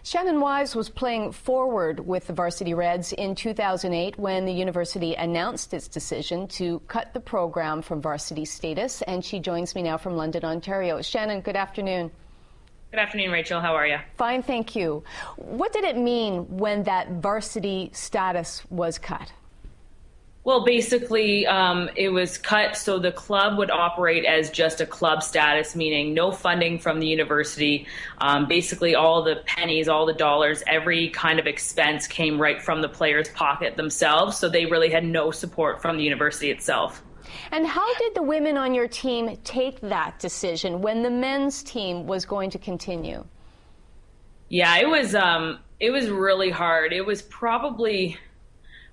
Shannon Wise was playing forward with the Varsity Reds in 2008 when the university announced its decision to cut the program from varsity status, and she joins me now from London, Ontario. Shannon, good afternoon. Good afternoon, Rachel. How are you? Fine, thank you. What did it mean when that varsity status was cut? Well, basically, it was cut so the club would operate as just a club status, meaning no funding from the university. Basically, all the pennies, all the dollars, every kind of expense came right from the players' pocket themselves. So they really had no support from the university itself. And how did the women on your team take that decision when the men's team was going to continue? Yeah, it was really hard. It was probably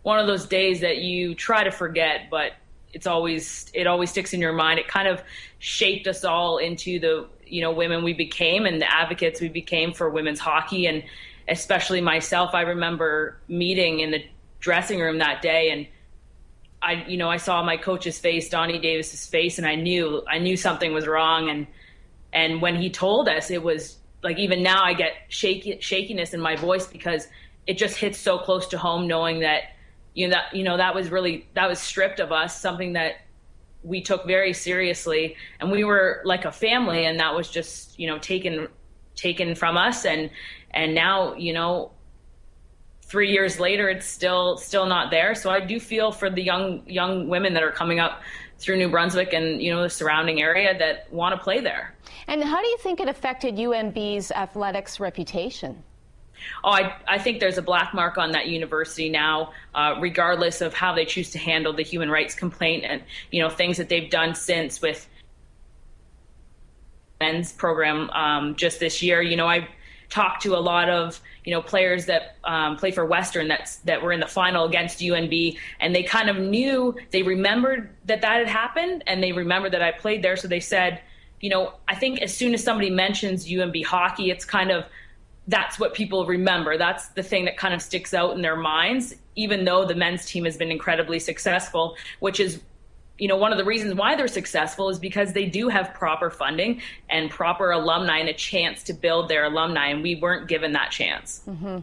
one of those days that you try to forget, but it always sticks in your mind. It kind of shaped us all into the, women we became and the advocates we became for women's hockey. And especially myself, I remember meeting in the dressing room that day, and I saw my coach's face, Donnie Davis's face, and I knew something was wrong. And when he told us, it was like, even now I get shakiness in my voice because it just hits so close to home, knowing that that was stripped of us, something that we took very seriously, and we were like a family, and that was just taken from us, and now 3 years later it's still not there. So I do feel for the young women that are coming up through New Brunswick and the surrounding area that want to play there. And how do you think it affected UNB's athletics reputation? Oh, I think there's a black mark on that university now, regardless of how they choose to handle the human rights complaint and, things that they've done since with men's program just this year. I talked to a lot of, players that play for Western that were in the final against UNB, and they kind of they remembered that had happened, and they remembered that I played there. So they said, I think as soon as somebody mentions UNB hockey, it's kind of, that's what people remember. That's the thing that kind of sticks out in their minds, even though the men's team has been incredibly successful, which is, one of the reasons why they're successful is because they do have proper funding and proper alumni and a chance to build their alumni, and we weren't given that chance. Mm-hmm.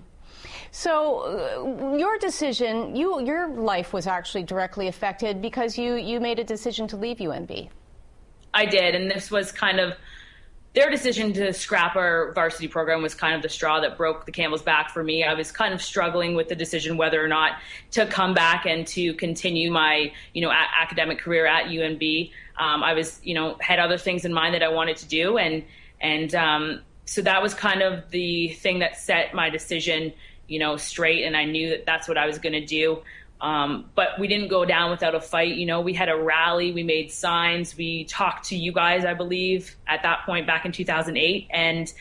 So your decision, your life was actually directly affected because you made a decision to leave UNB. I did, and this was kind of their decision to scrap our varsity program was kind of the straw that broke the camel's back for me. I was kind of struggling with the decision whether or not to come back and to continue my, academic career at UNB. I was, had other things in mind that I wanted to do. And so that was kind of the thing that set my decision, straight. And I knew that that's what I was going to do. But we didn't go down without a fight. We had a rally, we made signs, we talked to you guys, I believe, at that point back in 2008. And,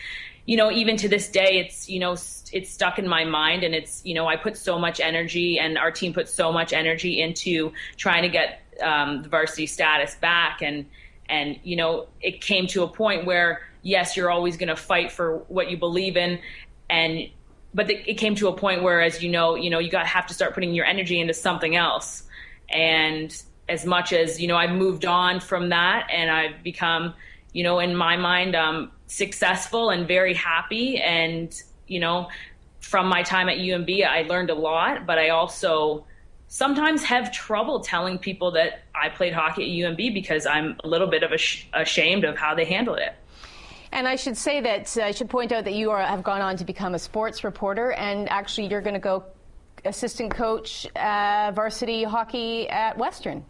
even to this day, it's stuck in my mind, and it's, I put so much energy, and our team put so much energy into trying to get the varsity status back. And it came to a point where, yes, you're always going to fight for what you believe in. But it came to a point where, as you have to start putting your energy into something else. And as much as, I've moved on from that, and I've become, in my mind, successful and very happy. And, from my time at UNB, I learned a lot, but I also sometimes have trouble telling people that I played hockey at UNB because I'm a little bit of ashamed of how they handled it. And I should say that I should point out that you have gone on to become a sports reporter, and actually you're going to go assistant coach varsity hockey at Western.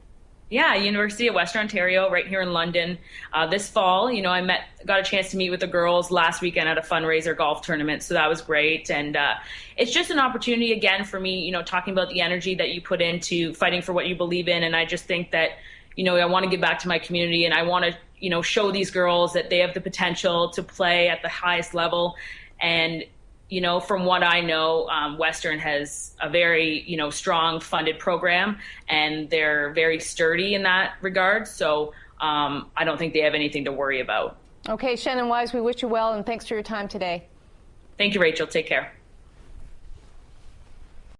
Yeah, University of Western Ontario, right here in London. This fall, I got a chance to meet with the girls last weekend at a fundraiser golf tournament, so that was great. And it's just an opportunity again for me, talking about the energy that you put into fighting for what you believe in. And I just think that, I want to give back to my community, and I want to show these girls that they have the potential to play at the highest level. And, from what I know, Western has a very, strong funded program, and they're very sturdy in that regard. So I don't think they have anything to worry about. Okay, Shannon Wise, we wish you well, and thanks for your time today. Thank you, Rachel. Take care.